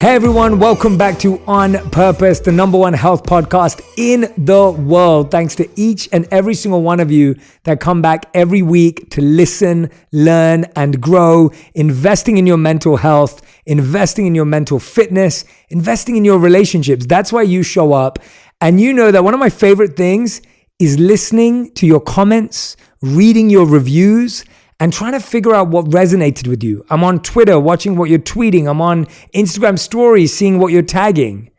Hey everyone, welcome back to On Purpose, the #1 health podcast in the world. Thanks to each and every single one of you that come back every week to listen, learn, and grow, investing in your mental health, investing in your mental fitness, investing in your relationships. That's why you show up. And you know that one of my favorite things is listening to your comments, reading your reviews, and trying to figure out what resonated with you. I'm on Twitter watching what you're tweeting. I'm on Instagram stories seeing what you're tagging.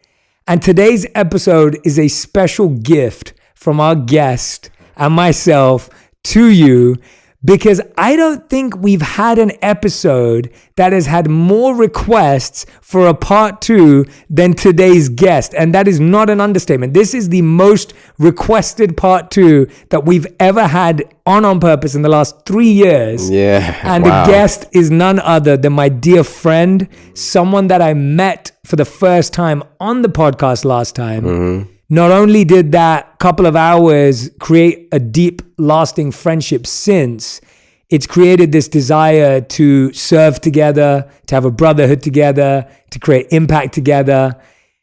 And today's episode is a special gift from our guest and myself to you, because I don't think we've had an episode that has had more requests for a part 2 than today's guest. And that is not an understatement. This is the most requested part 2 that we've ever had on Purpose in the last 3 years. Yeah. And wow. The guest is none other than my dear friend, someone that I met for the first time on the podcast last time. Mm-hmm. Not only did that couple of hours create a deep, lasting friendship since, it's created this desire to serve together, to have a brotherhood together, to create impact together.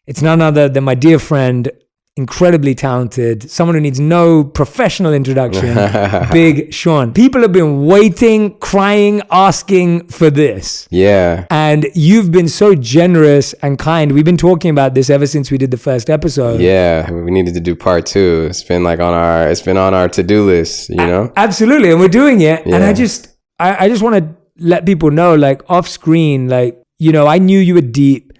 It's none other than my dear friend, incredibly talented, someone who needs no professional introduction, Big Sean. People have been waiting, crying, asking for this. Yeah. And you've been so generous and kind. We've been talking about this ever since we did the first episode. Yeah, we needed to do part 2. It's been on our to-do list, you know? Absolutely, and we're doing it. Yeah. And I just want to let people know, like off screen, like, you know, I knew you were deep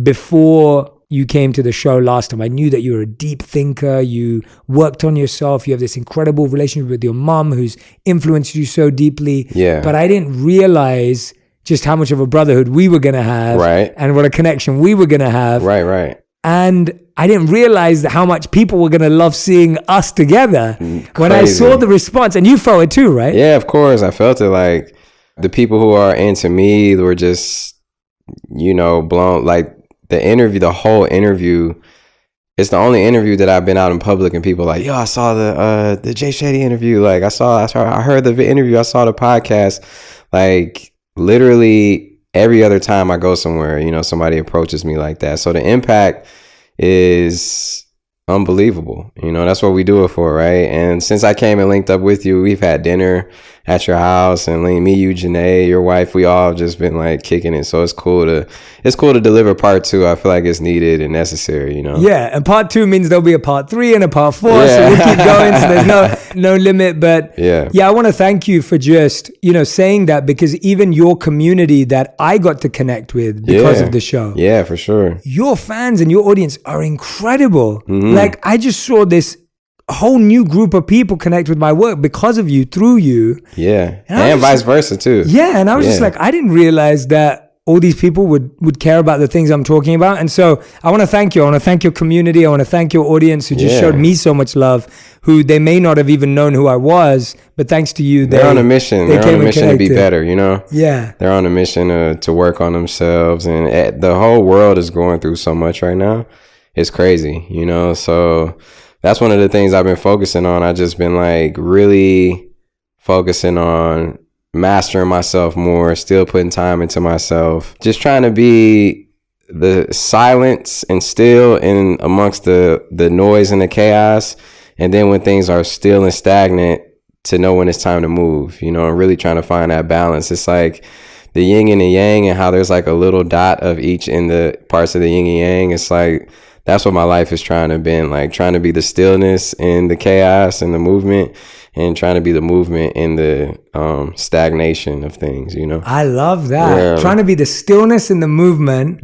before you came to the show last time. I knew that you were a deep thinker. You worked on yourself. You have this incredible relationship with your mom who's influenced you so deeply. Yeah. But I didn't realize just how much of a brotherhood we were going to have. Right. And what a connection we were going to have. Right. And I didn't realize how much people were going to love seeing us together. Crazy. When I saw the response, and you felt it too, right? Yeah, of course. I felt it. Like the people who are into me were just, you know, blown. Like the whole interview, it's the only interview that I've been out in public and people like, yo, I saw the Jay Shetty interview. Like I heard the interview. I saw the podcast. Like literally every other time I go somewhere, you know, somebody approaches me like that. So the impact is unbelievable. You know, that's what we do it for, right? And since I came and linked up with you, we've had dinner at your house, and me, you, Janae, your wife, we all just been like kicking it. So it's cool to deliver part 2. I feel like it's needed and necessary, you know? Yeah, and part 2 means there'll be a part 3 and a part 4, Yeah. so we'll keep going. So there's no limit. But yeah, I want to thank you for just, you know, saying that, because even your community that I got to connect with because of the show. Yeah, for sure. Your fans and your audience are incredible. Mm-hmm. Like I just saw this whole new group of people connect with my work because of you, through you. Yeah. And vice versa too. Yeah. And I was just like, I didn't realize that all these people would care about the things I'm talking about. And so I want to thank you. I want to thank your community. I want to thank your audience who just showed me so much love, who they may not have even known who I was, but thanks to you, they're on a mission. They're on a mission to be better, you know? Yeah. They're on a mission to work on themselves. And the whole world is going through so much right now. It's crazy, you know? So that's one of the things I've been focusing on. I just been like really focusing on mastering myself more, still putting time into myself, just trying to be the silence and still in amongst the noise and the chaos. And then when things are still and stagnant, to know when it's time to move, you know, and really trying to find that balance. It's like the yin and the yang, and how there's like a little dot of each in the parts of the yin and yang. It's like, that's what my life is trying to be, like trying to be the stillness in the chaos and the movement, and trying to be the movement in the stagnation of things, you know? I love that. Yeah. Trying to be the stillness in the movement,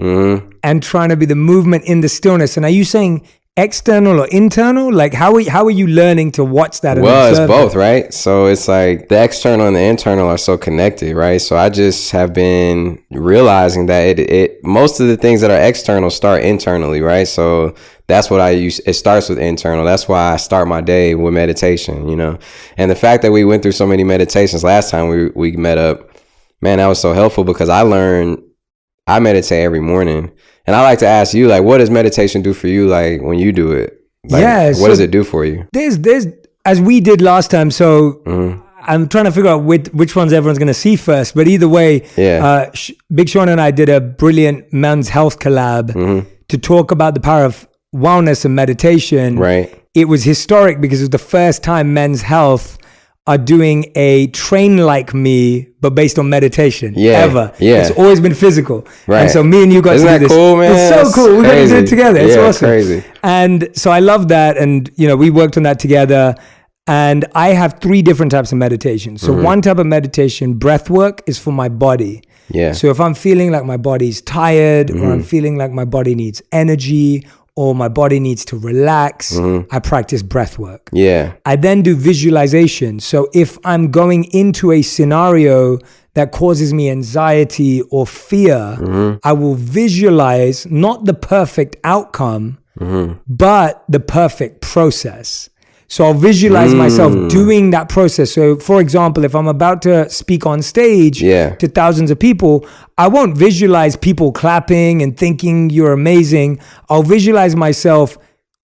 and trying to be the movement in the stillness. And are you saying external or internal? Like how are you learning to watch that? Well, it's both, right? So it's like the external and the internal are so connected, right? So I just have been realizing that it most of the things that are external start internally, right? So that's what I use. It starts with internal. That's why I start my day with meditation, you know? And the fact that we went through so many meditations last time we met up, man, that was so helpful, because I meditate every morning. And I like to ask you, like, what does meditation do for you, like, when you do it? Like, what does it do for you? There's as we did last time. So I'm trying to figure out which ones everyone's going to see first. But either way, Big Sean and I did a brilliant men's health collab to talk about the power of wellness and meditation. Right. It was historic because it was the first time Men's Health are doing a train like me, but based on meditation. Ever. Yeah. It's always been physical. Right. And so me and you got Isn't to do that this. Cool, man? It's so cool. We got to do it together. It's awesome. Crazy. And so I love that. And, you know, we worked on that together. And I have 3 different types of meditation. So one type of meditation, breath work, is for my body. Yeah. So if I'm feeling like my body's tired or I'm feeling like my body needs energy or my body needs to relax, I practice breath work. Yeah. I then do visualization. So if I'm going into a scenario that causes me anxiety or fear, I will visualize not the perfect outcome, but the perfect process. So I'll visualize myself doing that process. So for example, if I'm about to speak on stage to thousands of people, I won't visualize people clapping and thinking you're amazing. I'll visualize myself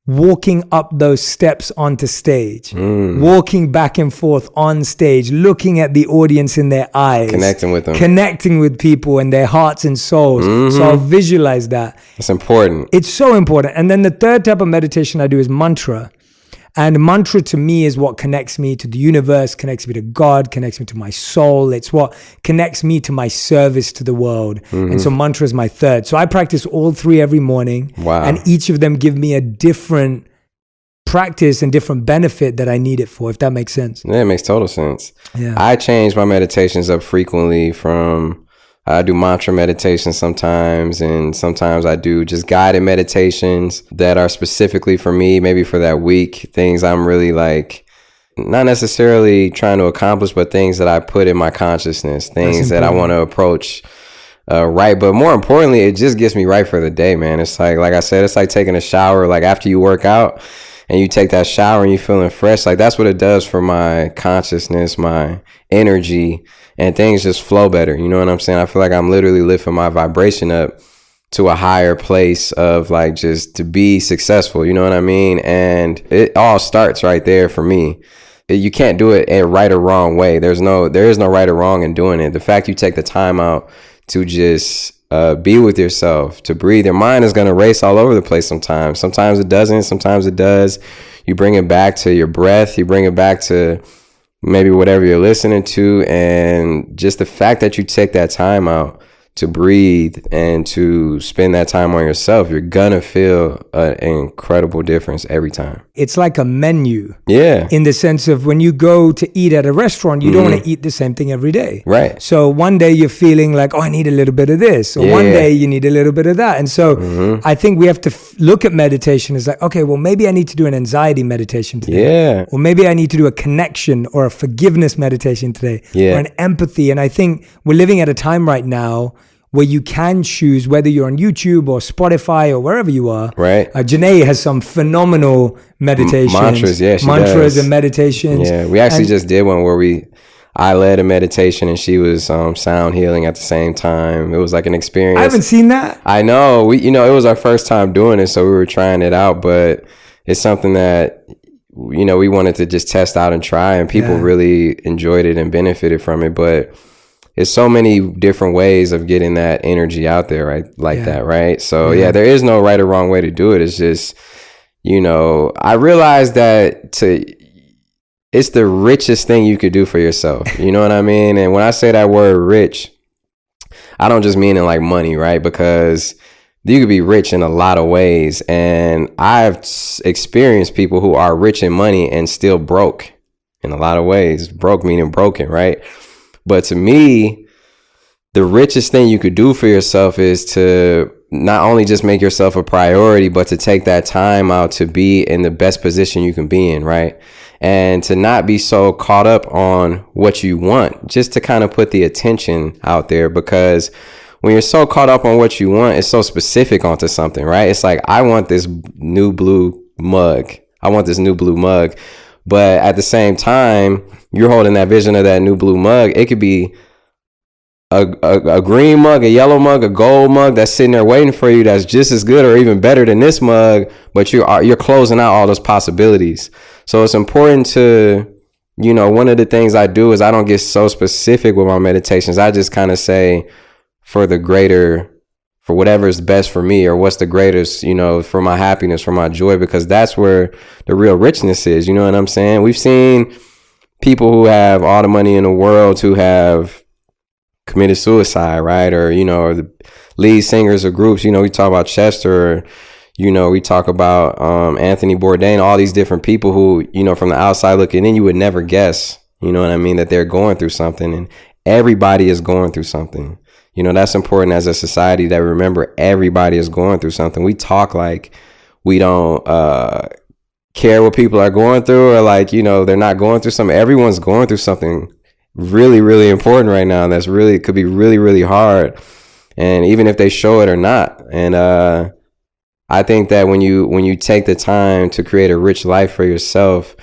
walking up those steps onto stage, walking back and forth on stage, looking at the audience in their eyes, connecting with them, connecting with people and their hearts and souls. So I'll visualize that. It's important. It's so important. And then the third type of meditation I do is mantra. And mantra to me is what connects me to the universe, connects me to God, connects me to my soul. It's what connects me to my service to the world. And so mantra is my third. So I practice all 3 every morning. Wow. And each of them give me a different practice and different benefit that I need it for, if that makes sense. Yeah, it makes total sense. Yeah. I change my meditations up frequently from... I do mantra meditation sometimes, and sometimes I do just guided meditations that are specifically for me, maybe for that week, things I'm really like, not necessarily trying to accomplish, but things that I put in my consciousness, things that I want to approach right. But more importantly, it just gets me right for the day, man. It's like I said, it's like taking a shower, like after you work out and you take that shower and you're feeling fresh. Like that's what it does for my consciousness, my energy, and things just flow better. You know what I'm saying? I feel like I'm literally lifting my vibration up to a higher place of like just to be successful. You know what I mean? And it all starts right there for me. You can't do it a right or wrong way. There is no right or wrong in doing it. The fact you take the time out to just be with yourself, to breathe. Your mind is going to race all over the place sometimes. Sometimes it doesn't. Sometimes it does. You bring it back to your breath. You bring it back to maybe whatever you're listening to. And just the fact that you take that time out to breathe and to spend that time on yourself, you're gonna feel an incredible difference every time. It's like a menu. Yeah. In the sense of when you go to eat at a restaurant, you don't want to eat the same thing every day. Right. So one day you're feeling like, oh, I need a little bit of this. Or one day you need a little bit of that. And so I think we have to look at meditation as like, okay, well, maybe I need to do an anxiety meditation today. Yeah. Or maybe I need to do a connection or a forgiveness meditation today. Yeah. Or an empathy. And I think we're living at a time right now where you can choose whether you're on YouTube or Spotify or wherever you are. Right. Janae has some phenomenal meditations. Mantras, yeah, she Mantras does. And meditations. Yeah, we actually just did one where I led a meditation and she was sound healing at the same time. It was like an experience. I haven't seen that. I know. It was our first time doing it, so we were trying it out, but it's something that, we wanted to just test out and try, and people really enjoyed it and benefited from it. But it's so many different ways of getting that energy out there, right? Like that, right? So there is no right or wrong way to do it. It's just, I realized that it's the richest thing you could do for yourself. You know what I mean? And when I say that word rich, I don't just mean in like money, right? Because you could be rich in a lot of ways. And I've experienced people who are rich in money and still broke in a lot of ways. Broke meaning broken, right? But to me, the richest thing you could do for yourself is to not only just make yourself a priority, but to take that time out to be in the best position you can be in, right? And to not be so caught up on what you want, just to kind of put the attention out there. Because when you're so caught up on what you want, it's so specific onto something, right? It's like, I want this new blue mug. But at the same time, you're holding that vision of that new blue mug. It could be a green mug, a yellow mug, a gold mug that's sitting there waiting for you, that's just as good or even better than this mug, but you're closing out all those possibilities. So it's important to one of the things I do is I don't get so specific with my meditations. I just kind of say for whatever is best for me, or what's the greatest, for my happiness, for my joy, because that's where the real richness is. You know what I'm saying? We've seen people who have all the money in the world who have committed suicide, right? Or, or the lead singers of groups, we talk about Chester, or, we talk about Anthony Bourdain, all these different people who, from the outside looking in, you would never guess, that they're going through something, and everybody is going through something. That's important as a society, that remember everybody is going through something. We talk like we don't care what people are going through, or like, they're not going through something. Everyone's going through something really, really important right now. That's really, could be really, really hard. And even if they show it or not. And I think that when you take the time to create a rich life for yourself,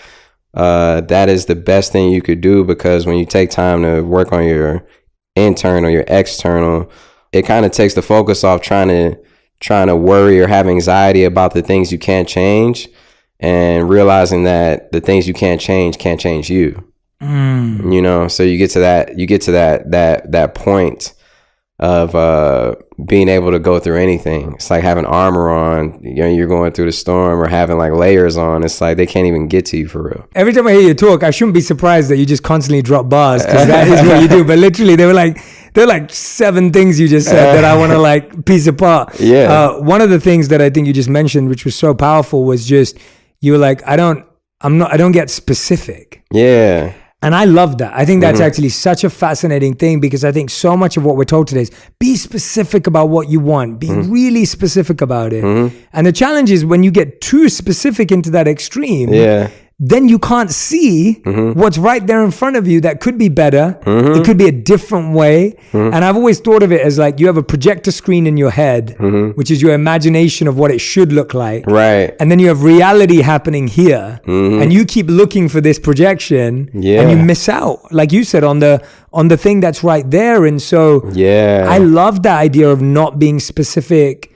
that is the best thing you could do, because when you take time to work on your internal, your external, it kind of takes the focus off trying to worry or have anxiety about the things you can't change, and realizing that the things you can't change you. So you get to that point of being able to go through anything. It's like having armor on, you're going through the storm, or having like layers on. It's like they can't even get to you for real. Every time I hear you talk, I shouldn't be surprised that you just constantly drop bars, because that is what you do. But literally, there are like 7 things you just said that I want to like piece apart. Yeah. One of the things that I think you just mentioned, which was so powerful, was just, you were like, I don't get specific. Yeah. And I love that. I think that's actually such a fascinating thing, because I think so much of what we're told today is be specific about what you want. Be really specific about it. And the challenge is when you get too specific into that extreme, then you can't see what's right there in front of you that could be better. It could be a different way. And I've always thought of it as like you have a projector screen in your head, which is your imagination of what it should look like. Right. And then you have reality happening here. And you keep looking for this projection, and you miss out, like you said, on the thing that's right there. And so I love that idea of not being specific,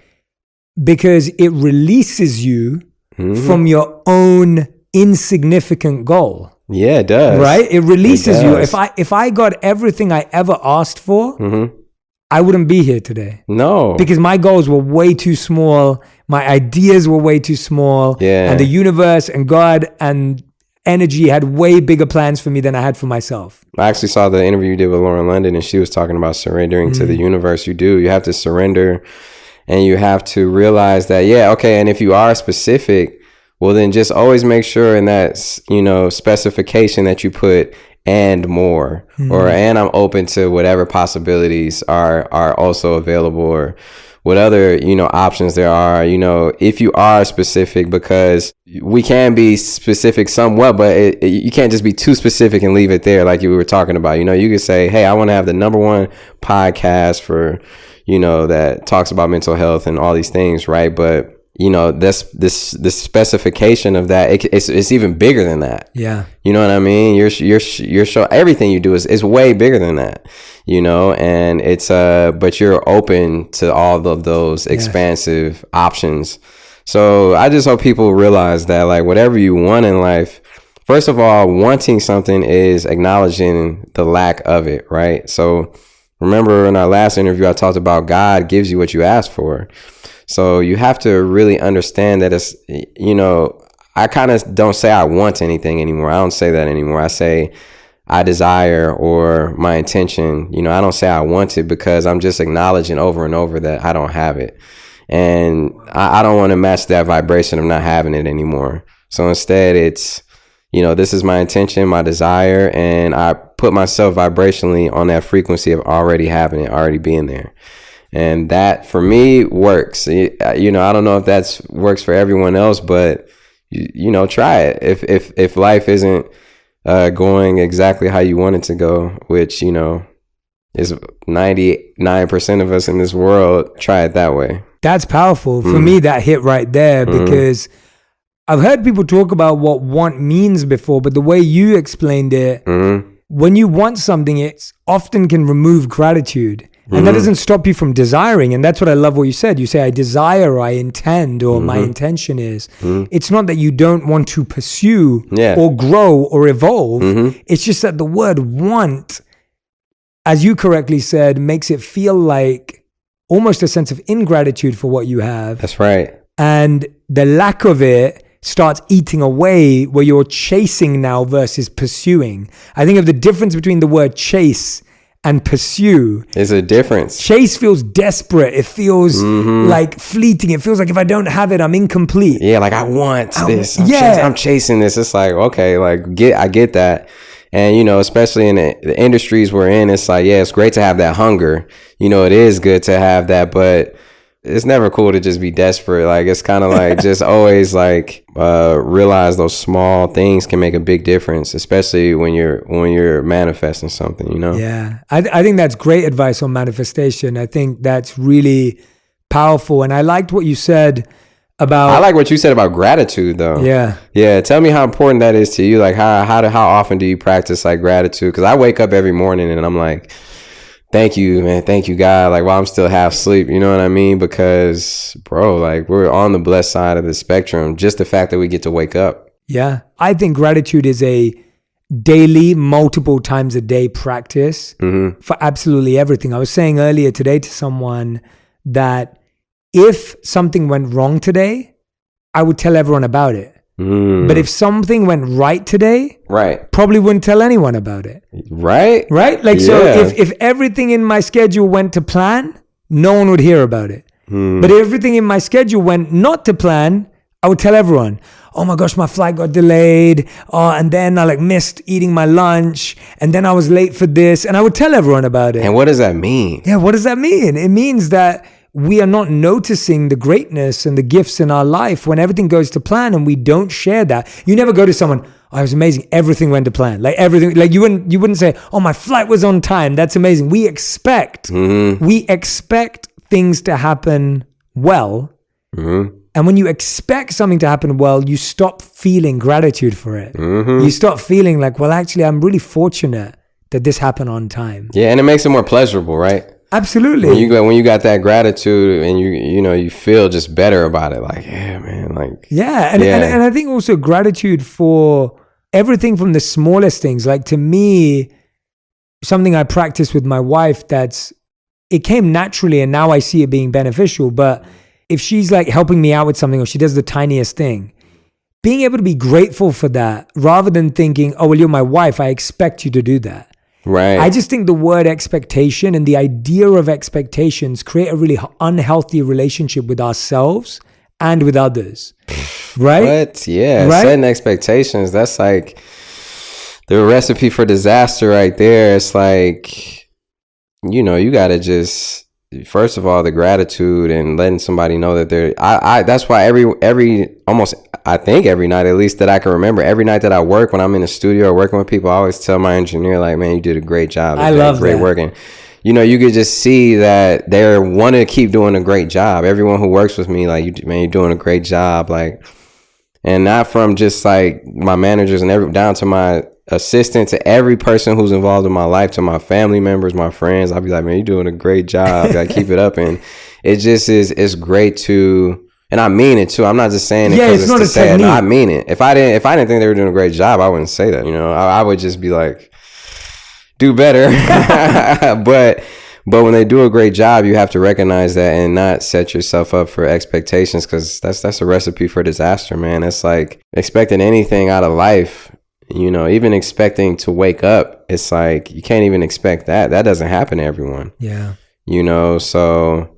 because it releases you from your own insignificant goal. Yeah, it does. Right? It releases you. If I got everything I ever asked for, I wouldn't be here today. No. Because my goals were way too small. My ideas were way too small. Yeah. And the universe and God and energy had way bigger plans for me than I had for myself. I actually saw the interview you did with Lauren London, and she was talking about surrendering to the universe. You have to surrender, and you have to realize that, and if you are specific, well, then just always make sure in that, specification that you put and more, and I'm open to whatever possibilities are also available, or what other, options there are, if you are specific, because we can be specific somewhat, but you can't just be too specific and leave it there. Like you were talking about, you could say, hey, I want to have the #1 podcast for, that talks about mental health and all these things. Right. But this specification of that, it's even bigger than that. Yeah. You know what I mean? Your show, everything you do is way bigger than that, and it's, but you're open to all of those expansive options. So I just hope people realize that, like, whatever you want in life, first of all, wanting something is acknowledging the lack of it. Right. So remember in our last interview, I talked about God gives you what you ask for. So you have to really understand that it's, I kind of don't say I want anything anymore. I don't say that anymore. I say I desire, or my intention. I don't say I want it, because I'm just acknowledging over and over that I don't have it. And I don't want to match that vibration of not having it anymore. So instead it's, this is my intention, my desire, and I put myself vibrationally on that frequency of already having it, already being there. And that for me works. I don't know if that works for everyone else, but try it. If life isn't going exactly how you want it to go, which is 99% of us in this world, try it that way. That's powerful. For me, that hit right there, because I've heard people talk about what want means before, but the way you explained it, when you want something, it often can remove gratitude. And that doesn't stop you from desiring. And that's what I love what you said. You say, I desire, I intend, or my intention is. It's not that you don't want to pursue or grow or evolve. It's just that the word want, as you correctly said, makes it feel like almost a sense of ingratitude for what you have. That's right. And the lack of it starts eating away where you're chasing now versus pursuing. I think of the difference between the word chase and pursue. There's a difference. Chase feels desperate. It feels like fleeting. It feels like if I don't have it, I'm incomplete. Yeah, like I want this. I'm chasing this. It's like, okay, like I get that. And, you know, especially in the industries we're in, it's like, yeah, it's great to have that hunger. You know, it is good to have that, but it's never cool to just be desperate. Like, it's kind of like just always like realize those small things can make a big difference, especially when you're manifesting something, you know? Yeah. I think that's great advice on manifestation. I think that's really powerful. And I liked what you said about... I like what you said about gratitude, though. Yeah. Yeah. Tell me how important that is to you. Like, how often do you practice like gratitude? Because I wake up every morning and I'm like, thank you, man. Thank you, God. Like, while I'm still half asleep, you know what I mean? Because, bro, like, we're on the blessed side of the spectrum. Just the fact that we get to wake up. Yeah. I think gratitude is a daily, multiple times a day practice for absolutely everything. I was saying earlier today to someone that if something went wrong today, I would tell everyone about it. But if something went right today, probably wouldn't tell anyone about it. Right? Like, so if everything in my schedule went to plan, no one would hear about it. But if everything in my schedule went not to plan, I would tell everyone, oh my gosh, my flight got delayed. And then I like missed eating my lunch. And then I was late for this. And I would tell everyone about it. And what does that mean? Yeah, what does that mean? It means that we are not noticing the greatness and the gifts in our life when everything goes to plan and we don't share that. You never go to someone, oh, it was amazing. Everything went to plan. Like everything, like you wouldn't say, oh, my flight was on time. That's amazing. We expect things to happen well. And when you expect something to happen well, you stop feeling gratitude for it. You stop feeling like, well, actually, I'm really fortunate that this happened on time. Yeah, and it makes it more pleasurable, right? Absolutely. When you got that gratitude and you feel just better about it, like, yeah, man, like, and I think also gratitude for everything from the smallest things. Like, to me, something I practice with my wife it came naturally and now I see it being beneficial. But if she's like helping me out with something or she does the tiniest thing, being able to be grateful for that rather than thinking, oh, well, you're my wife, I expect you to do that. Right. I just think the word expectation and the idea of expectations create a really unhealthy relationship with ourselves and with others. Right? But yeah, setting expectations, that's like the recipe for disaster right there. It's like, you got to just, first of all, the gratitude and letting somebody know that that's why I think every night, at least that I can remember, every night that I work, when I'm in the studio or working with people, I always tell my engineer, like, man, you did a great job. I love great that. work. And, you could just see that they want to keep doing a great job. Everyone who works with me, like, you're doing a great job. Like, and not from just like my managers and down to my assistant, to every person who's involved in my life, to my family members, my friends. I'll be like, man, you're doing a great job. Like, keep it up. And it just it's great to, and I mean it too. I'm not just saying it because it's not to say it. No, I mean it. If I didn't think they were doing a great job, I wouldn't say that. I would just be like, do better. But when they do a great job, you have to recognize that and not set yourself up for expectations, because that's a recipe for disaster, man. It's like expecting anything out of life. Even expecting to wake up, it's like you can't even expect that. That doesn't happen to everyone. Yeah. So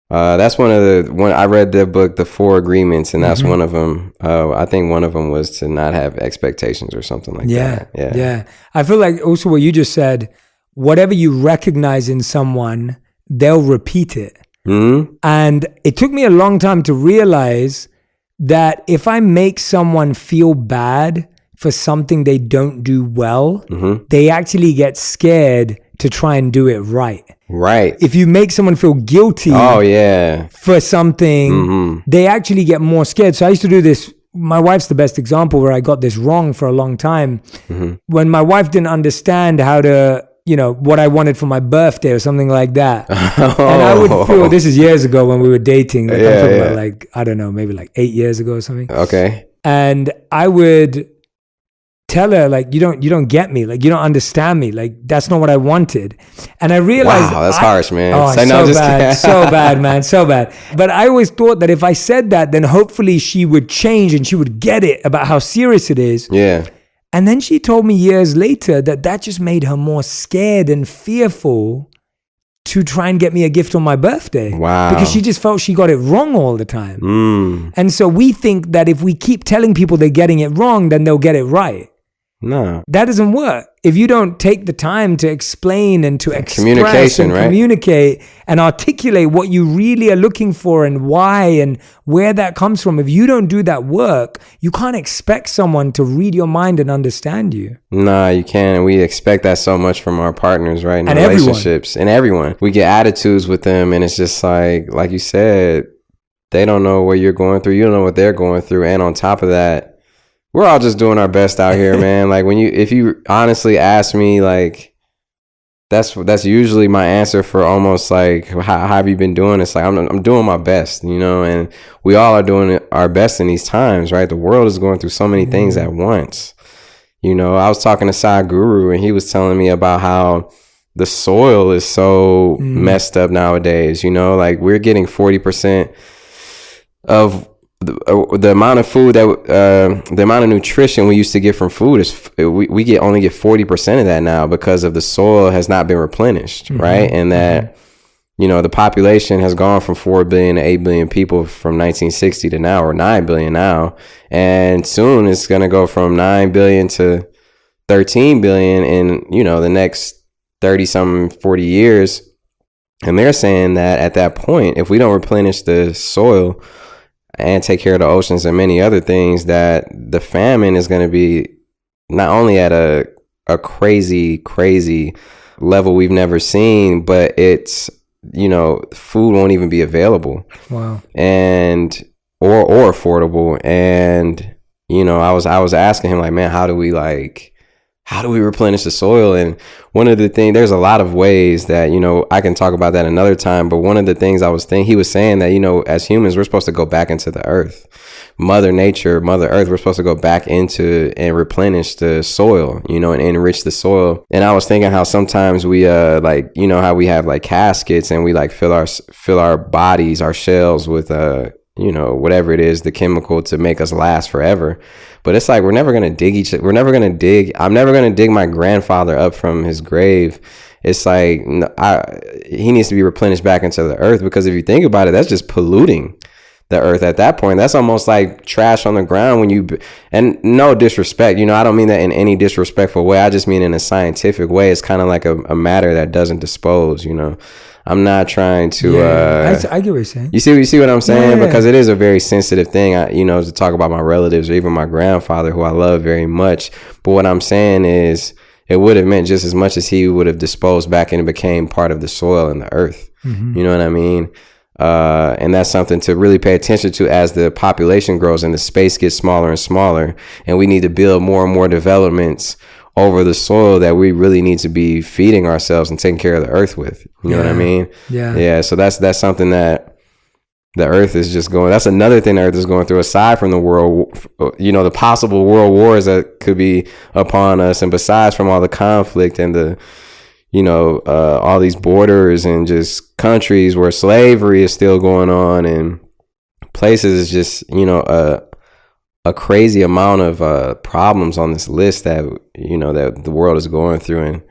that's when I read the book, The 4 Agreements, and that's one of them. I think one of them was to not have expectations or something like that. Yeah. I feel like also what you just said, whatever you recognize in someone, they'll repeat it. And it took me a long time to realize that if I make someone feel bad for something they don't do well, they actually get scared to try and do it right. Right. If you make someone feel guilty for something, they actually get more scared. So I used to do this. My wife's the best example where I got this wrong for a long time. When my wife didn't understand how to what I wanted for my birthday or something like that. And I would feel, this is years ago when we were dating, like I'm talking about like, I don't know, maybe like 8 years ago or something. Okay. And I would tell her like, you don't get me, like you don't understand me, like that's not what I wanted. And I realized, wow, that's harsh, man. Oh, so bad, man, so bad. But I always thought that if I said that, then hopefully she would change and she would get it about how serious it is. Yeah. And then she told me years later that just made her more scared and fearful to try and get me a gift on my birthday. Wow. Because she just felt she got it wrong all the time. And so we think that if we keep telling people they're getting it wrong, then they'll get it right. No. That doesn't work. If you don't take the time to explain and to express communication, and right? communicate and articulate what you really are looking for and why and where that comes from, if you don't do that work, you can't expect someone to read your mind and understand you. Nah, you can't. And we expect that so much from our partners, right? In and relationships. And everyone. We get attitudes with them and it's just like you said, they don't know what you're going through. You don't know what they're going through. And on top of that, we're all just doing our best out here, man. Like if you honestly ask me, like that's usually my answer for almost like how have you been doing? It's like I'm doing my best, and we all are doing our best in these times, right? The world is going through so many things at once. I was talking to Sai Guru and he was telling me about how the soil is so messed up nowadays. Like we're getting 40% of the amount of food that the amount of nutrition we used to get from food is we only get 40% of that now because of the soil has not been replenished, right? And that the population has gone from 4 billion to 8 billion people from 1960 to now, or 9 billion now, and soon it's going to go from 9 billion to 13 billion in the next 40 years. And they're saying that at that point, if we don't replenish the soil and take care of the oceans and many other things, that the famine is going to be not only at a crazy level we've never seen, but it's, food won't even be available. Wow. And, or affordable. And, I was asking him like, man, how do we replenish the soil? And one of the things, there's a lot of ways that, I can talk about that another time. But one of the things he was saying that, as humans, we're supposed to go back into the earth, Mother Nature, Mother Earth. We're supposed to go back into and replenish the soil, and enrich the soil. And I was thinking how sometimes we, how we have like caskets and we like fill our bodies, our shells with, whatever it is, the chemical to make us last forever. But it's like, I'm never going to dig my grandfather up from his grave. It's like, he needs to be replenished back into the earth, because if you think about it, that's just polluting the earth at that point. That's almost like trash on the ground and no disrespect, I don't mean that in any disrespectful way. I just mean in a scientific way. It's kind of like a matter that doesn't dispose, I'm not trying to. I get what you're saying. You see what I'm saying? Yeah. Because it is a very sensitive thing, to talk about my relatives or even my grandfather, who I love very much. But what I'm saying is, it would have meant just as much as he would have disposed back and became part of the soil and the earth. You know what I mean? And that's something to really pay attention to as the population grows and the space gets smaller and smaller, and we need to build more and more developments over the soil that we really need to be feeding ourselves and taking care of the earth with. You know what I mean? Yeah. So that's something that the earth is just going, that's another thing the earth is going through, aside from the world, the possible world wars that could be upon us. And besides from all the conflict and the, all these borders and just countries where slavery is still going on, and places is just, a crazy amount of problems on this list that that the world is going through, and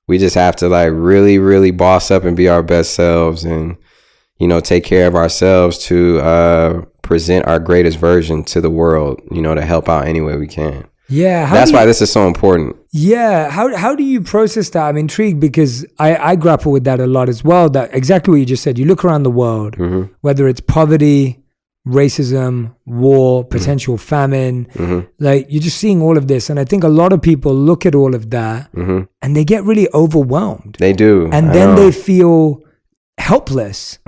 we just have to like really, really boss up and be our best selves, and take care of ourselves to present our greatest version to the world, to help out any way we can. Yeah, that's why this is so important. Yeah, how do you process that? I'm intrigued, because I grapple with that a lot as well. That exactly what you just said. You look around the world, whether it's poverty, racism, war, potential famine, like you're just seeing all of this. And I think a lot of people look at all of that and they get really overwhelmed. They do. And then they feel helpless.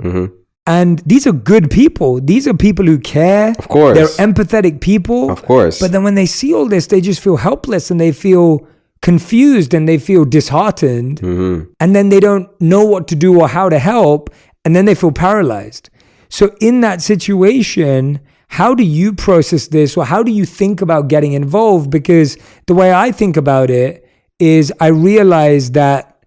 And these are good people. These are people who care. Of course. They're empathetic people. Of course. But then when they see all this, they just feel helpless and they feel confused and they feel disheartened, and then they don't know what to do or how to help, and then they feel paralyzed. So in that situation, how do you process this, or how do you think about getting involved? Because the way I think about it is I realize that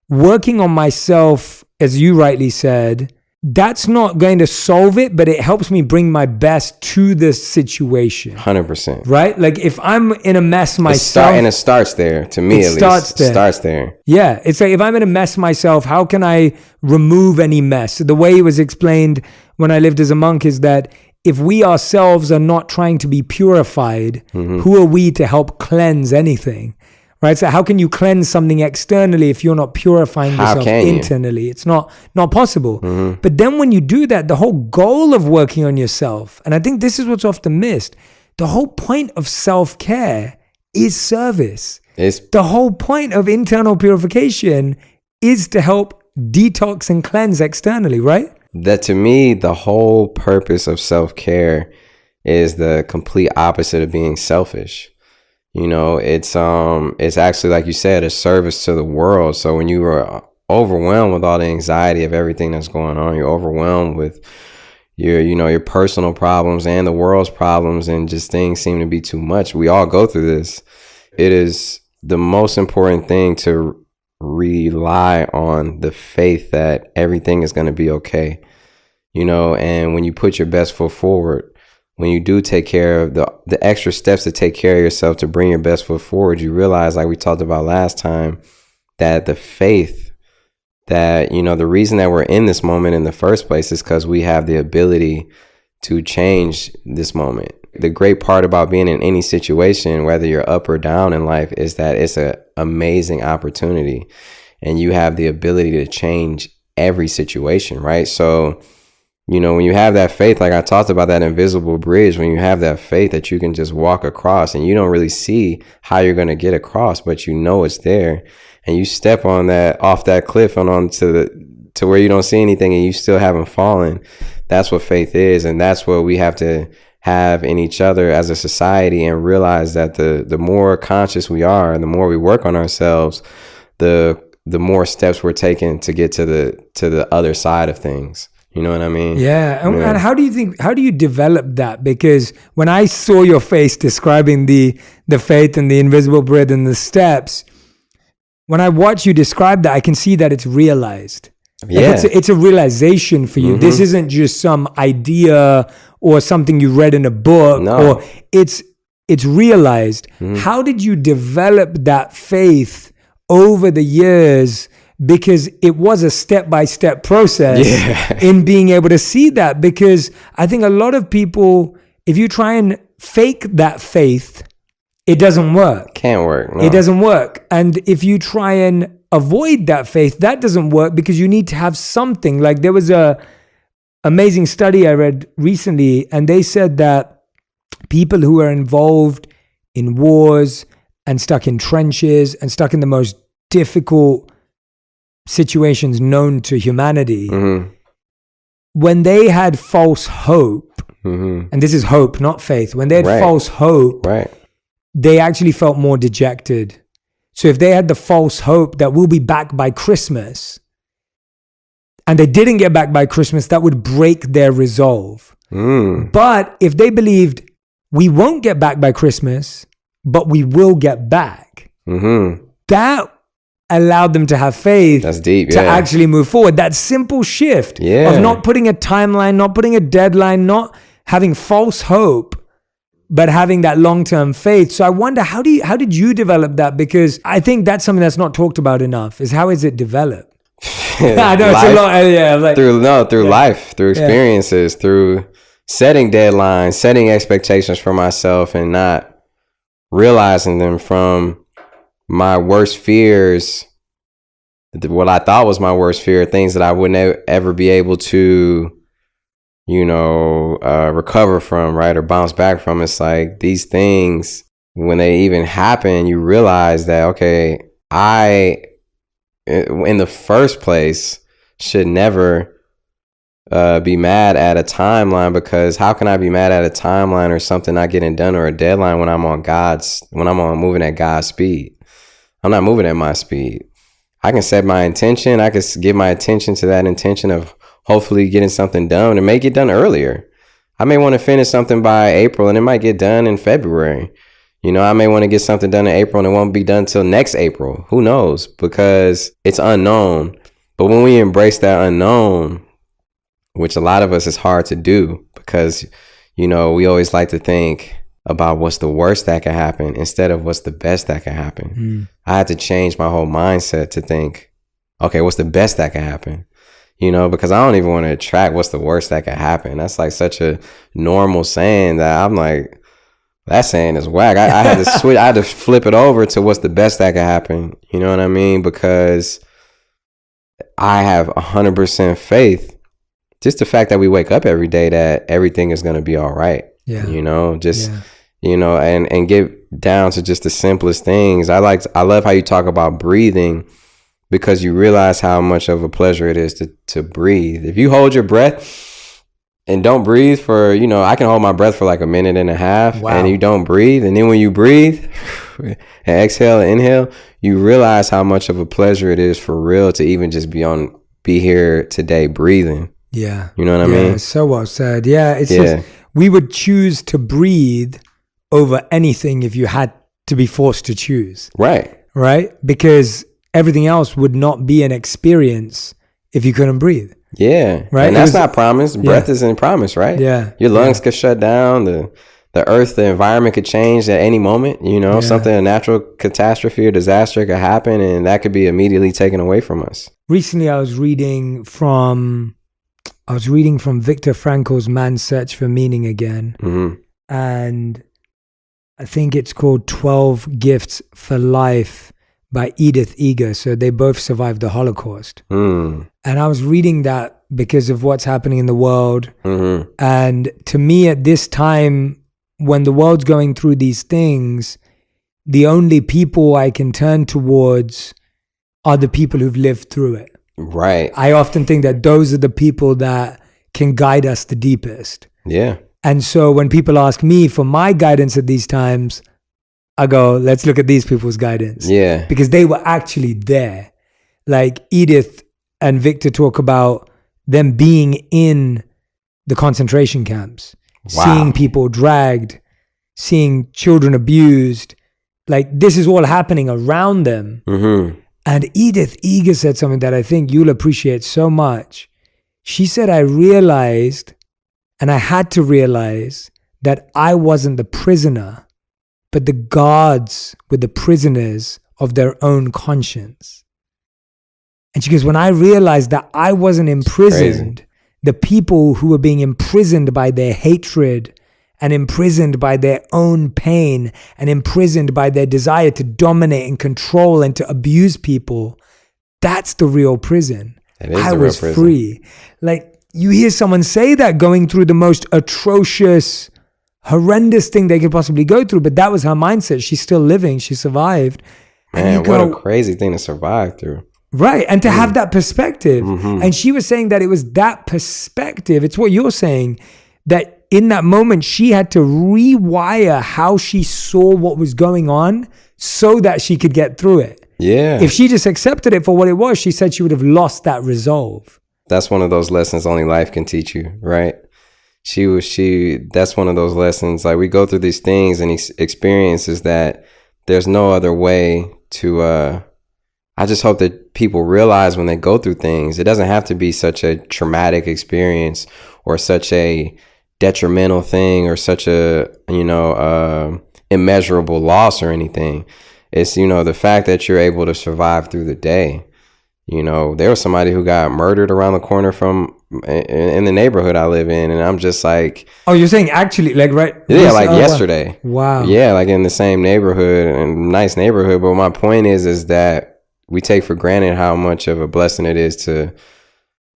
working on myself, as you rightly said, that's not going to solve it, but it helps me bring my best to this situation. 100%. Right? Like if I'm in a mess myself. And it starts there, to me at least. It starts there. Yeah. It's like if I'm in a mess myself, how can I remove any mess? The way it was explained when I lived as a monk is that if we ourselves are not trying to be purified, who are we to help cleanse anything? Right? So how can you cleanse something externally if you're not purifying yourself internally? It's not possible. But then when you do that, the whole goal of working on yourself, and I think this is what's often missed, the whole point of self-care is service. The whole point of internal purification is to help detox and cleanse externally, right? That to me, the whole purpose of self-care is the complete opposite of being selfish. You know, it's actually, like you said, a service to the world. So when you are overwhelmed with all the anxiety of everything that's going on, you're overwhelmed with your personal problems and the world's problems, and just things seem to be too much. We all go through this. It is the most important thing to rely on the faith that everything is going to be okay. You know, and when you put your best foot forward, when you do take care of the extra steps to take care of yourself, to bring your best foot forward, you realize, like we talked about last time, that the faith that, you know, the reason that we're in this moment in the first place is because we have the ability to change this moment. The great part about being in any situation, whether you're up or down in life, is that it's an amazing opportunity, and you have the ability to change every situation, right? So, you know, when you have that faith, like I talked about, that invisible bridge, when you have that faith that you can just walk across, and you don't really see how you're going to get across, but you know it's there, and you step on that, off that cliff and on to where you don't see anything, and you still haven't fallen. That's what faith is. And that's what we have to have in each other as a society, and realize that the more conscious we are and the more we work on ourselves, the more steps we're taking to get to the other side of things. You know what I mean? Yeah. And how do you develop that? Because when I saw your face describing the faith and the invisible bridge and the steps, when I watch you describe that, I can see that it's realized. Yeah. Like it's a realization for you. This isn't just some idea or something you read in a book. No. Or it's realized. How did you develop that faith over the years? Because it was a step-by-step process in being able to see that. Because I think a lot of people, if you try and fake that faith, it doesn't work. Can't work. No. It doesn't work. And if you try and avoid that faith, that doesn't work, because you need to have something. Like there was a amazing study I read recently, and they said that people who are involved in wars and stuck in trenches and stuck in the most difficult situations known to humanity, when they had false hope, and this is hope, not faith, when they had false hope, they actually felt more dejected. So if they had the false hope that we'll be back by Christmas, and they didn't get back by Christmas, that would break their resolve. But if they believed we won't get back by Christmas, but we will get back, that allowed them to have faith. That's deep, to actually move forward. That simple shift of not putting a timeline, not putting a deadline, not having false hope, but having that long-term faith. So I wonder, how did you develop that? Because I think that's something that's not talked about enough, is how is it developed? I know it's a lot. Through life, through experiences, through setting deadlines, setting expectations for myself, and not realizing them from my worst fears, what I thought was my worst fear, things that I wouldn't ever be able to, recover from, right, or bounce back from. It's like these things, when they even happen, you realize that, okay, I, in the first place, should never be mad at a timeline, because how can I be mad at a timeline or something not getting done or a deadline when I'm moving at God's speed? I'm not moving at my speed. I can set my intention. I can give my attention to that intention of hopefully getting something done and make it done earlier. I may want to finish something by April and it might get done in February. You know, I may want to get something done in April and it won't be done till next April. Who knows? Because it's unknown. But when we embrace that unknown, which a lot of us is hard to do because, you know, we always like to think about what's the worst that could happen instead of what's the best that could happen. I had to change my whole mindset to think, okay, what's the best that could happen? You know, because I don't even want to attract what's the worst that could happen. That's like such a normal saying that I'm like, that saying is whack. I had to switch. I had to flip it over to what's the best that could happen. You know what I mean? Because I have 100% faith. Just the fact that we wake up every day, that everything is going to be all right. Yeah. You know, just, you know, and get down to just the simplest things. I love how you talk about breathing, because you realize how much of a pleasure it is to breathe. If you hold your breath and don't breathe for, you know, I can hold my breath for like a minute and a half. Wow. And you don't breathe. And then when you breathe and exhale and inhale, you realize how much of a pleasure it is for real to even just be here today breathing. Yeah. You know what I mean? So well said. Yeah. It's just, we would choose to breathe over anything if you had to be forced to choose. Right. Right? Because everything else would not be an experience if you couldn't breathe. Yeah. Right. And that's not promise. Breath isn't promise, right? Yeah. Your lungs could shut down. The earth, the environment could change at any moment. You know, something, a natural catastrophe or disaster could happen, and that could be immediately taken away from us. Recently, I was reading from Viktor Frankl's Man's Search for Meaning again. Mm-hmm. And I think it's called 12 Gifts for Life by Edith Eger. So they both survived the Holocaust. And I was reading that because of what's happening in the world. Mm-hmm. And to me at this time, when the world's going through these things, the only people I can turn towards are the people who've lived through it. Right. I often think that those are the people that can guide us the deepest. Yeah. And so when people ask me for my guidance at these times, I go, let's look at these people's guidance. Yeah. Because they were actually there. Like Edith and Victor talk about them being in the concentration camps, seeing people dragged, seeing children abused. Like this is all happening around them. Mm-hmm. And Edith Eger said something that I think you'll appreciate so much. She said, I realized, and I had to realize, that I wasn't the prisoner, but the guards were the prisoners of their own conscience. And she goes, when I realized that I wasn't imprisoned, the people who were being imprisoned by their hatred and imprisoned by their own pain and imprisoned by their desire to dominate and control and to abuse people, that's the real prison. I was free. Like you hear someone say that going through the most atrocious, horrendous thing they could possibly go through, but that was her mindset. She's still living. She survived. Man, what a crazy thing to survive through. Right. And to have that perspective. Mm-hmm. And she was saying that it was that perspective. It's what you're saying, that in that moment, she had to rewire how she saw what was going on so that she could get through it. Yeah. If she just accepted it for what it was, she said she would have lost that resolve. That's one of those lessons only life can teach you, right? That's one of those lessons. Like we go through these things and these experiences that there's no other way to, I just hope that people realize when they go through things, it doesn't have to be such a traumatic experience or such a detrimental thing or such a, immeasurable loss or anything. It's, the fact that you're able to survive through the day. There was somebody who got murdered around the corner from in the neighborhood I live in. And I'm just like, oh, you're saying actually like, right? Yeah. Like yesterday. Wow. Yeah. Like in the same neighborhood and nice neighborhood. But my point is that we take for granted how much of a blessing it is to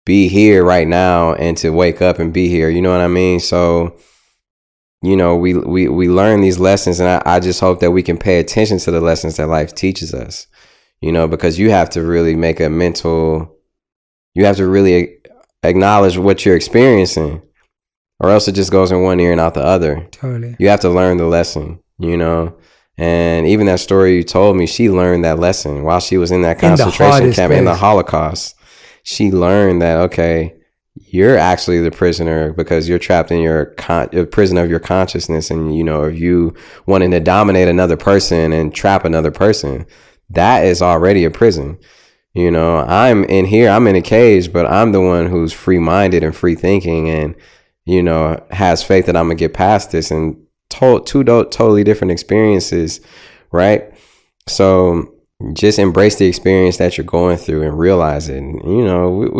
be here right now and to wake up and be here. You know what I mean? So, we learn these lessons, and I just hope that we can pay attention to the lessons that life teaches us, because you have to really you have to really acknowledge what you're experiencing, or else it just goes in one ear and out the other. Totally. You have to learn the lesson, And even that story you told me, she learned that lesson while she was in that concentration camp in the Holocaust. She learned that, okay, you're actually the prisoner because you're trapped in your prison of your consciousness. And, you know, if you wanting to dominate another person and trap another person, that is already a prison. You know, I'm in here, I'm in a cage, but I'm the one who's free-minded and free thinking and, you know, has faith that I'm going to get past this. And two totally different experiences, right? So just embrace the experience that you're going through and realize it. And, you know,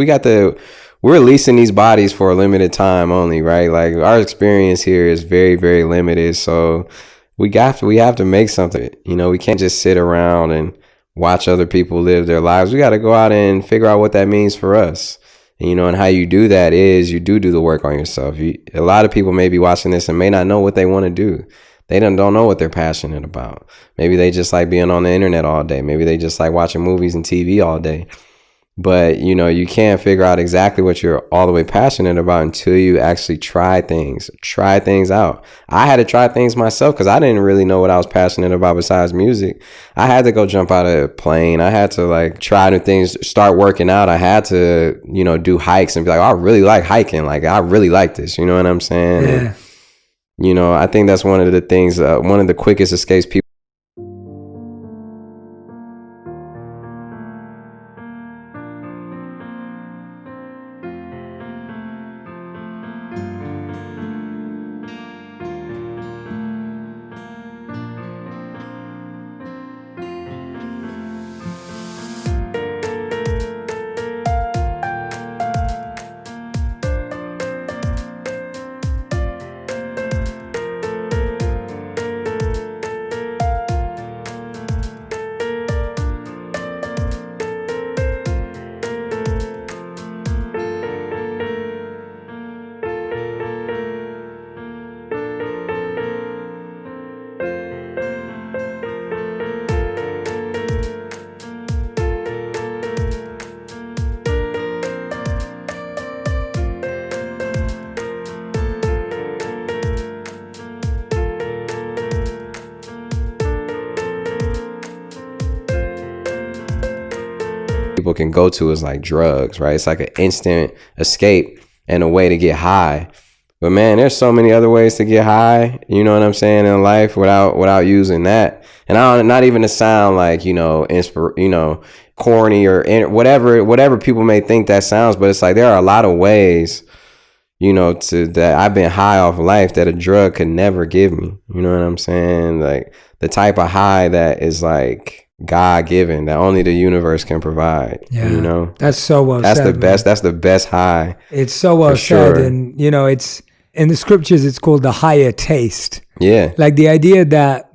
we're releasing these bodies for a limited time only, right? Like our experience here is very, very limited. So we have to make something. You know, we can't just sit around and watch other people live their lives. We got to go out and figure out what that means for us. And, you know, and how you do that is you do the work on yourself. A lot of people may be watching this and may not know what they want to do. They don't know what they're passionate about. Maybe they just like being on the internet all day. Maybe they just like watching movies and TV all day. But, you know, you can't figure out exactly what you're all the way passionate about until you actually try things out. I had to try things myself because I didn't really know what I was passionate about besides music. I had to go jump out of a plane. I had to like try new things, start working out. I had to, you know, do hikes and be like, oh, I really like hiking. Like, I really like this. You know what I'm saying? Yeah. And, you know, I think that's one of the things, one of the quickest escapes people. People can go to is like drugs, right? It's like an instant escape and a way to get high. But man, there's so many other ways to get high, you know what I'm saying, in life without using that. And not even to sound like, you know, corny or whatever people may think that sounds, but it's like there are a lot of ways, you know, that I've been high off life that a drug could never give me. You know what I'm saying? Like the type of high that is like God-given, that only the universe can provide. Yeah, you know, that's so well said. That's the best. That's the best high. It's so well said, and you know, it's in the scriptures. It's called the higher taste. Yeah, like the idea that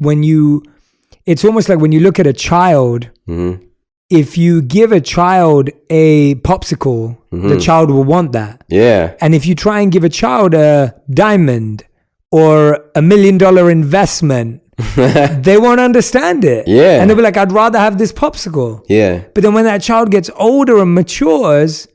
it's almost like when you look at a child. Mm-hmm. If you give a child a popsicle, mm-hmm. the child will want that. Yeah, and if you try and give a child a diamond or $1 million investment, they won't understand it. Yeah. And they'll be like, I'd rather have this popsicle. Yeah. But then when that child gets older and matures,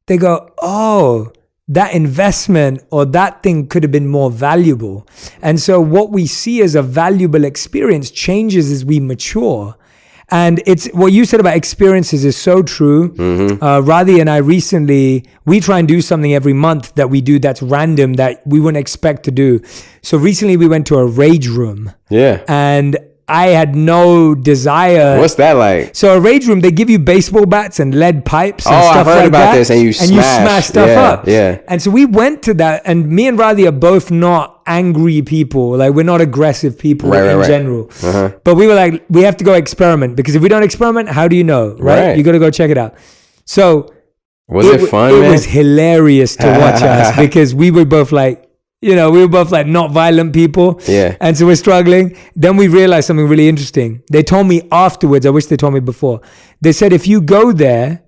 they go, oh, that investment or that thing could have been more valuable. And so what we see as a valuable experience changes as we mature. And it's what you said about experiences is so true. Mm-hmm. Radhi and I we try and do something every month that we do that's random that we wouldn't expect to do. So recently we went to a rage room. Yeah. And I had no desire. What's that like? So a rage room, they give you baseball bats and lead pipes and stuff like that. I've heard about this, and you smash stuff up. Yeah. And so we went to that, and me and Radhi are both not angry people. Like we're not aggressive people in general. Uh-huh. But we were like, we have to go experiment, because if we don't experiment, how do you know, right? You got to go check it out. So was it fun, man? It was hilarious to watch us, because we were both like, not violent people. Yeah. And so we're struggling. Then we realized something really interesting. They told me afterwards, I wish they told me before. They said, if you go there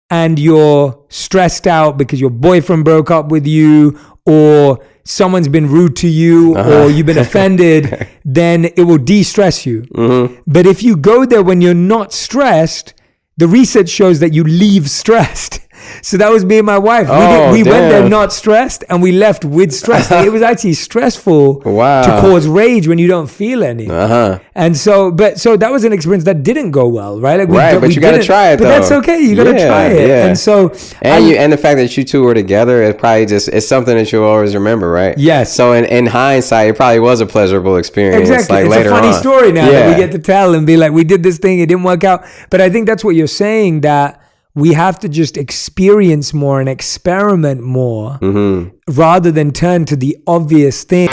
and you're stressed out because your boyfriend broke up with you, or someone's been rude to you, or you've been offended, then it will de-stress you. Mm-hmm. But if you go there when you're not stressed, the research shows that you leave stressed. So that was me and my wife. We went there not stressed, and we left with stress. Like, it was actually stressful to cause rage when you don't feel any. And so that was an experience that didn't go well, right? Like but you got to try it, though. But that's okay. You got to try it. Yeah. And so, and the fact that you two were together, it probably it's something that you'll always remember, right? Yes. So in hindsight, it probably was a pleasurable experience. Exactly. Like it's later a funny on. story now that we get to tell and be like, we did this thing, it didn't work out. But I think that's what you're saying, that we have to just experience more and experiment more rather than turn to the obvious thing.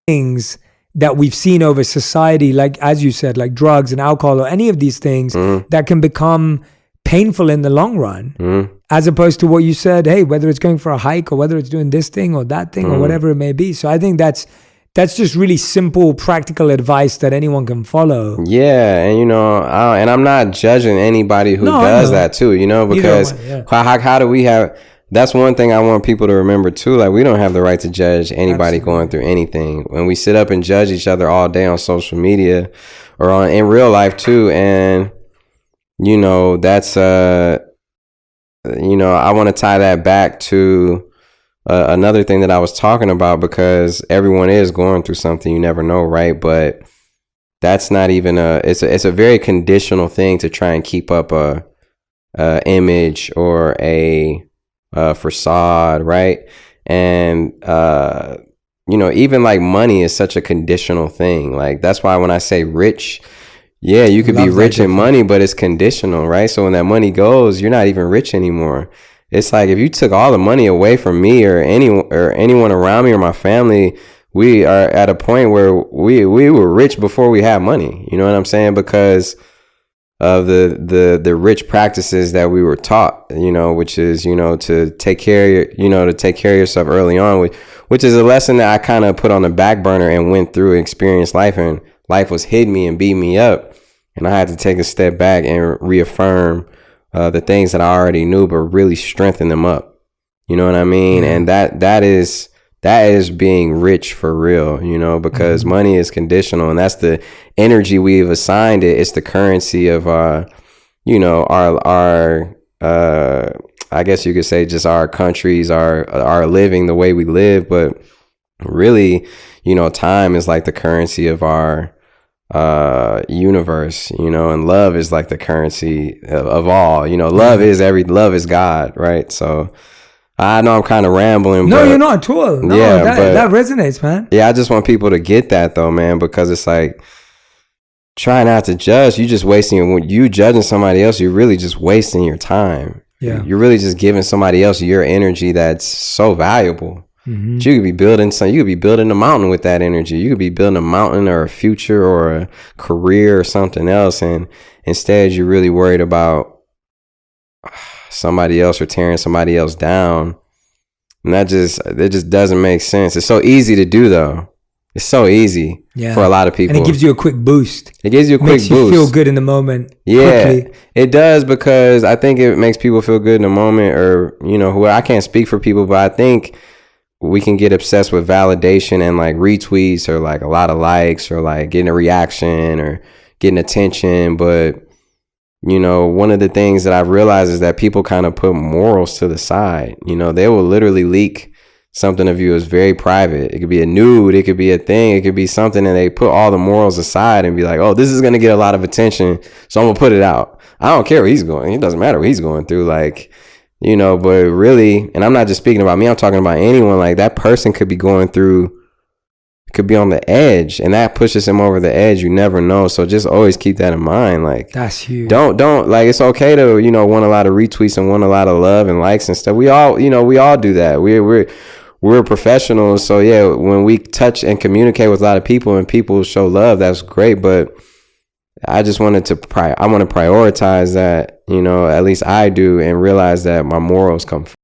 Things that we've seen over society, like as you said, like drugs and alcohol or any of these things that can become painful in the long run, as opposed to what you said, hey, whether it's going for a hike or whether it's doing this thing or that thing or whatever it may be. So I think that's just really simple, practical advice that anyone can follow. Yeah, and and I'm not judging anybody who does that too, because how do we have? That's one thing I want people to remember too. Like, we don't have the right to judge anybody going through anything. When we sit up and judge each other all day on social media or in real life too, and that's I want to tie that back to another thing that I was talking about, because everyone is going through something. You never know, right? But that's not even it's a very conditional thing to try and keep up a image or a facade, right? And even like money is such a conditional thing. Like, that's why when I say rich, you could be rich in money, but it's conditional, right? So when that money goes, you're not even rich anymore. It's like, if you took all the money away from me or anyone around me or my family, we are at a point where we were rich before we had money. You know what I'm saying? Because of the rich practices that we were taught, which is, to take care of yourself early on, which is a lesson that I kind of put on the back burner and went through and experienced life, and life was hitting me and beat me up. And I had to take a step back and reaffirm the things that I already knew, but really strengthen them up. You know what I mean? And that is being rich for real, because money is conditional, and that's the energy we've assigned it. It's the currency of our I guess you could say just our countries, our living, the way we live. But really, time is like the currency of our universe, and love is like the currency of all. Love is God, right? So I know I'm kind of rambling. No, but you're not at all. No, that resonates, man. Yeah, I just want people to get that though, man, because it's like, try not to judge. You just wasting, when you judging somebody else, you're really just wasting your time. Yeah, you're really just giving somebody else your energy that's so valuable. You could be building you could be building a mountain with that energy. You could be building a mountain or a future or a career or something else, and instead you're really worried about somebody else or tearing somebody else down. And it just doesn't make sense. It's so easy to do though. It's so easy for a lot of people. And it gives you a quick boost. It gives you a quick boost. Makes you feel good in the moment. Yeah, quickly. It does, because I think it makes people feel good in the moment, or, who I can't speak for people, but I think we can get obsessed with validation and like retweets or like a lot of likes or like getting a reaction or getting attention. But, one of the things that I've realized is that people kind of put morals to the side. They will literally leak something of you is very private. It could be a nude, it could be a thing, it could be something, and they put all the morals aside and be like, oh, this is going to get a lot of attention, so I'm going to put it out. I don't care where he's going. It doesn't matter what he's going through. Like, you know, but really, and I'm not just speaking about me, I'm talking about anyone. Like, that person could be going through, could be on the edge, and that pushes him over the edge. You never know. So just always keep that in mind. Like, that's huge. Don't like, it's okay to, you know, want a lot of retweets and want a lot of love and likes and stuff. We all do that. We're professionals. So yeah, when we touch and communicate with a lot of people and people show love, that's great. But I just wanted to I want to prioritize that, you know, at least I do, and realize that my morals come first.